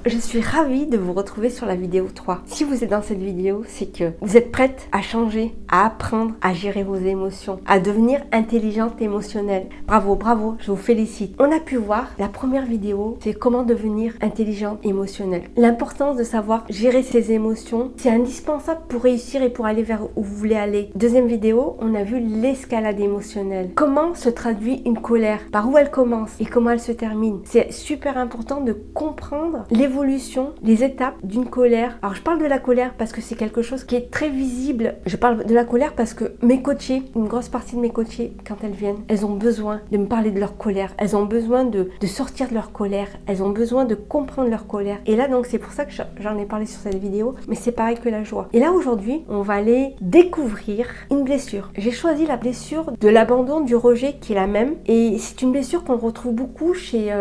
Je suis ravie de vous retrouver sur la vidéo 3. Si vous êtes dans cette vidéo, c'est que vous êtes prête à changer, à apprendre à gérer vos émotions, à devenir intelligente émotionnelle. Bravo, bravo, je vous félicite. On a pu voir la première vidéo, c'est comment devenir intelligente émotionnelle. L'importance de savoir gérer ses émotions, c'est indispensable pour réussir et pour aller vers où vous voulez aller. Deuxième vidéo, on a vu l'escalade émotionnelle. Comment se traduit une colère, par où elle commence et comment elle se termine. C'est super important de comprendre l'évolution, les étapes d'une colère. Alors je parle de la colère parce que c'est quelque chose qui est très visible. Je parle de la colère parce que mes coachés, une grosse partie de mes coachés, quand elles viennent, elles ont besoin de me parler de leur colère. Elles ont besoin de sortir de leur colère. Elles ont besoin de comprendre leur colère. Et là donc c'est pour ça que j'en ai parlé sur cette vidéo, mais c'est pareil que la joie. Et là aujourd'hui, on va aller découvrir une blessure. J'ai choisi la blessure de l'abandon, du rejet qui est la même. Et c'est une blessure qu'on retrouve beaucoup chez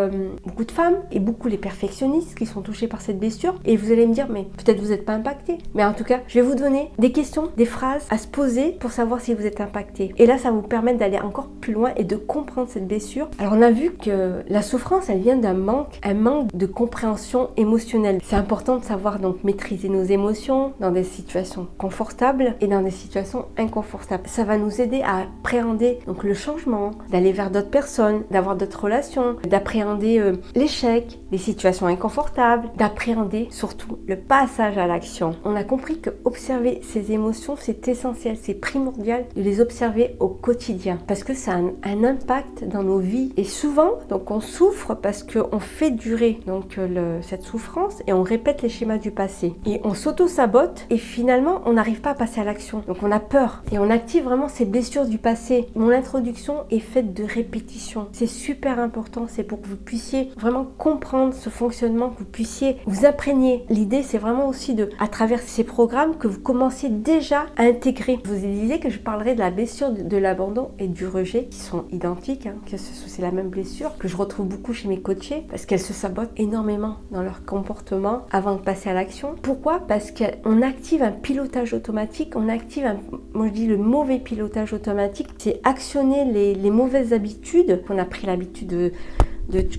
beaucoup de femmes et beaucoup les perfectionnistes qui sont touchés par cette blessure. Et vous allez me dire, mais peut-être vous n'êtes pas impacté. Mais en tout cas, je vais vous donner des questions, des phrases à se poser pour savoir si vous êtes impacté. Et là, ça va vous permettre d'aller encore plus loin et de comprendre cette blessure. Alors, on a vu que la souffrance, elle vient d'un manque, un manque de compréhension émotionnelle. C'est important de savoir donc maîtriser nos émotions dans des situations confortables et dans des situations inconfortables. Ça va nous aider à appréhender donc le changement, d'aller vers d'autres personnes, d'avoir d'autres relations, d'appréhender l'échec, les situations inconfortables, d'appréhender surtout le passage à l'action. On a compris que observer ses émotions, c'est essentiel, c'est primordial de les observer au quotidien parce que ça a un impact dans nos vies. Et souvent, donc on souffre parce qu'on fait durer donc cette souffrance et on répète les schémas du passé. Et on s'auto-sabote et finalement, on n'arrive pas à passer à l'action. Donc on a peur et on active vraiment ces blessures du passé. Mon introduction est faite de répétition. C'est super important, c'est pour que vous puissiez vraiment comprendre ce fonctionnement, que vous puissiez vous imprégner. L'idée, c'est vraiment aussi à travers ces programmes, que vous commenciez déjà à intégrer. Je vous ai dit que je parlerai de la blessure de l'abandon et du rejet, qui sont identiques, que c'est la même blessure, que je retrouve beaucoup chez mes coachés, parce qu'elles se sabotent énormément dans leur comportement avant de passer à l'action. Pourquoi ? Parce qu'on active un pilotage automatique, moi je dis le mauvais pilotage automatique, c'est actionner les mauvaises habitudes qu'on a pris l'habitude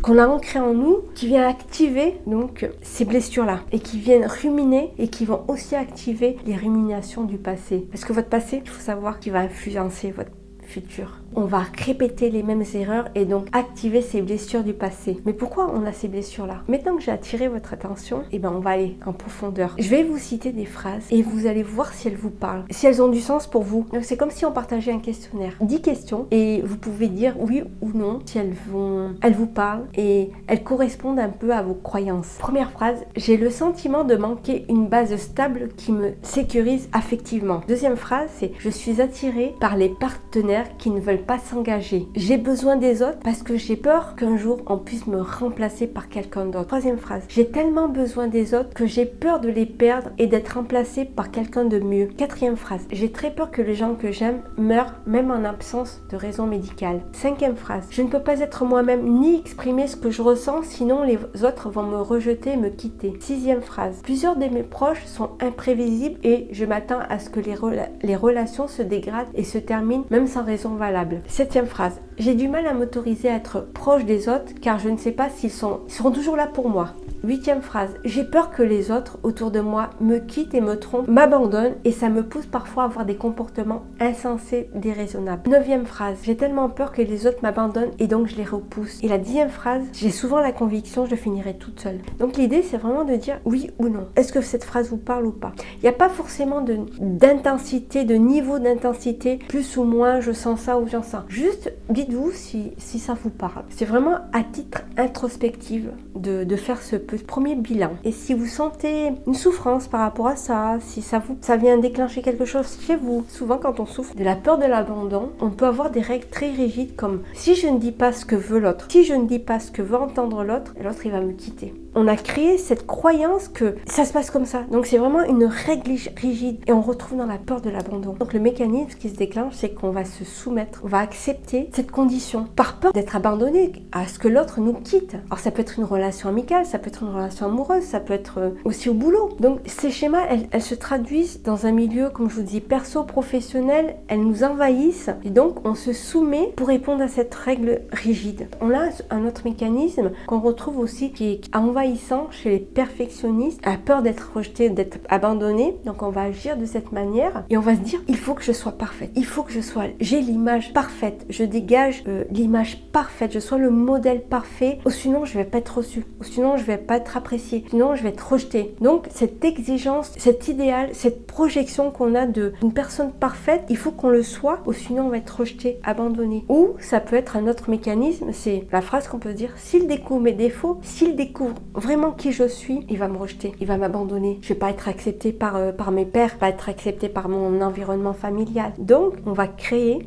qu'on a ancré en nous, qui vient activer donc ces blessures-là et qui viennent ruminer et qui vont aussi activer les ruminations du passé. Parce que votre passé, il faut savoir qu'il va influencer votre futur. On va répéter les mêmes erreurs et donc activer ces blessures du passé. Mais pourquoi on a ces blessures-là ? Maintenant que j'ai attiré votre attention, on va aller en profondeur. Je vais vous citer des phrases et vous allez voir si elles vous parlent, si elles ont du sens pour vous. Donc c'est comme si on partageait un questionnaire. 10 questions et vous pouvez dire oui ou non si elles vous parlent et elles correspondent un peu à vos croyances. Première phrase, j'ai le sentiment de manquer une base stable qui me sécurise affectivement. Deuxième phrase, c'est je suis attirée par les partenaires qui ne veulent pas s'engager. J'ai besoin des autres parce que j'ai peur qu'un jour on puisse me remplacer par quelqu'un d'autre. Troisième phrase, j'ai tellement besoin des autres que j'ai peur de les perdre et d'être remplacée par quelqu'un de mieux. Quatrième phrase, j'ai très peur que les gens que j'aime meurent même en absence de raison médicale. Cinquième phrase, je ne peux pas être moi-même ni exprimer ce que je ressens sinon les autres vont me rejeter et me quitter. Sixième phrase, plusieurs de mes proches sont imprévisibles et je m'attends à ce que les relations se dégradent et se terminent même sans raison valable. Septième phrase, j'ai du mal à m'autoriser à être proche des autres car je ne sais pas s'ils seront toujours là pour moi. Huitième phrase, j'ai peur que les autres autour de moi me quittent et me trompent, m'abandonnent et ça me pousse parfois à avoir des comportements insensés, déraisonnables. Neuvième phrase, j'ai tellement peur que les autres m'abandonnent et donc je les repousse. Et la dixième phrase, j'ai souvent la conviction que je finirai toute seule. Donc l'idée c'est vraiment de dire oui ou non. Est-ce que cette phrase vous parle ou pas ? Il n'y a pas forcément d'intensité, de niveau d'intensité, plus ou moins je sens ça ou j'en sens. Juste dites-vous si ça vous parle. C'est vraiment à titre introspectif de faire ce premier bilan. Et si vous sentez une souffrance par rapport à ça, si ça vient déclencher quelque chose chez vous, souvent quand on souffre de la peur de l'abandon, on peut avoir des règles très rigides comme si je ne dis pas ce que veut l'autre, si je ne dis pas ce que veut entendre l'autre, l'autre il va me quitter. On a créé cette croyance que ça se passe comme ça. Donc c'est vraiment une règle rigide et on retrouve dans la peur de l'abandon. Donc le mécanisme qui se déclenche, c'est qu'on va se soumettre, on va accepter cette condition par peur d'être abandonné, à ce que l'autre nous quitte. Alors ça peut être une relation amicale, ça peut être une relation amoureuse, ça peut être aussi au boulot. Donc ces schémas, elles se traduisent dans un milieu, comme je vous dis, perso-professionnel, elles nous envahissent et donc on se soumet pour répondre à cette règle rigide. On a un autre mécanisme qu'on retrouve aussi qui a envahi envahissant chez les perfectionnistes, la peur d'être rejeté, d'être abandonné. Donc on va agir de cette manière et on va se dire, il faut que je sois parfaite, il faut que j'ai l'image parfaite, je dégage l'image parfaite, je sois le modèle parfait, ou sinon je vais pas être reçu, ou sinon je vais pas être apprécié, sinon je vais être rejeté. Donc cette exigence, cet idéal, cette projection qu'on a d'une personne parfaite, il faut qu'on le soit, ou sinon on va être rejeté, abandonné. Ou ça peut être un autre mécanisme, c'est la phrase qu'on peut dire, s'il découvre mes défauts, s'il découvre vraiment qui je suis, il va me rejeter, il va m'abandonner, je vais pas être acceptée par mes pairs, pas être acceptée par mon environnement familial. Donc on va créer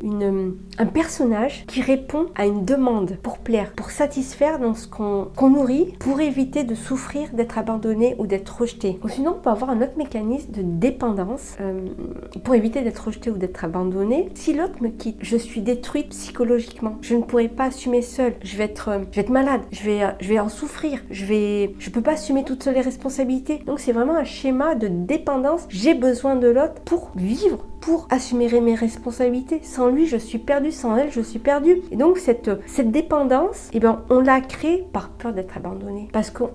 un personnage qui répond à une demande pour plaire, pour satisfaire dans ce qu'on nourrit, pour éviter de souffrir d'être abandonné ou d'être rejeté. Ou sinon on peut avoir un autre mécanisme de dépendance pour éviter d'être rejeté ou d'être abandonné. Si l'autre me quitte, je suis détruite psychologiquement, je ne pourrai pas assumer seule, je vais être malade, je vais en souffrir, je peux pas assumer toutes seules les responsabilités. Donc c'est vraiment un schéma de dépendance. J'ai besoin de l'autre pour vivre, pour assumer mes responsabilités. Sans lui, je suis perdue. Sans elle, je suis perdue. Et donc, cette dépendance, eh ben, on l'a créée par peur d'être abandonnée. Parce qu'on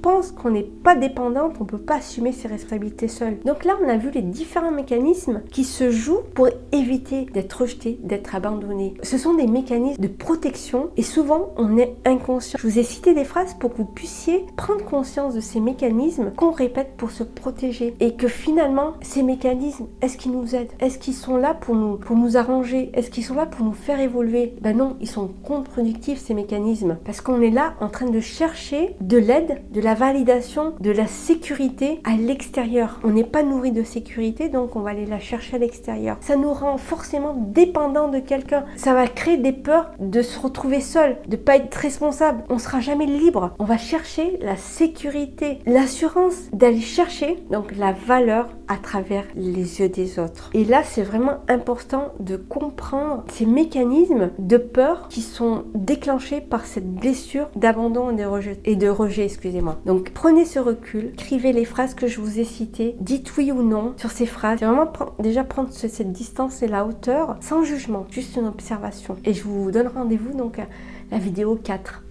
pense qu'on n'est pas dépendante, on ne peut pas assumer ses responsabilités seule. Donc là, on a vu les différents mécanismes qui se jouent pour éviter d'être rejeté, d'être abandonné. Ce sont des mécanismes de protection et souvent, on est inconscient. Je vous ai cité des phrases pour que vous puissiez prendre conscience de ces mécanismes qu'on répète pour se protéger. Et que finalement, ces mécanismes, est-ce qu'ils nous aident? Est-ce qu'ils sont là pour nous arranger? Est-ce qu'ils sont là pour nous faire évoluer? Ben non, ils sont contre-productifs ces mécanismes. Parce qu'on est là en train de chercher de l'aide, de la validation, de la sécurité à l'extérieur. On n'est pas nourri de sécurité, donc on va aller la chercher à l'extérieur. Ça nous rend forcément dépendants de quelqu'un. Ça va créer des peurs de se retrouver seul, de pas être responsable. On sera jamais libre. On va chercher la sécurité, l'assurance d'aller chercher donc la valeur à travers les yeux des autres. Et là, c'est vraiment important de comprendre ces mécanismes de peur qui sont déclenchés par cette blessure d'abandon et de rejet, excusez-moi. Donc, prenez ce recul, écrivez les phrases que je vous ai citées, dites oui ou non sur ces phrases. C'est vraiment déjà prendre cette distance et la hauteur sans jugement, juste une observation. Et je vous donne rendez-vous donc à la vidéo 4.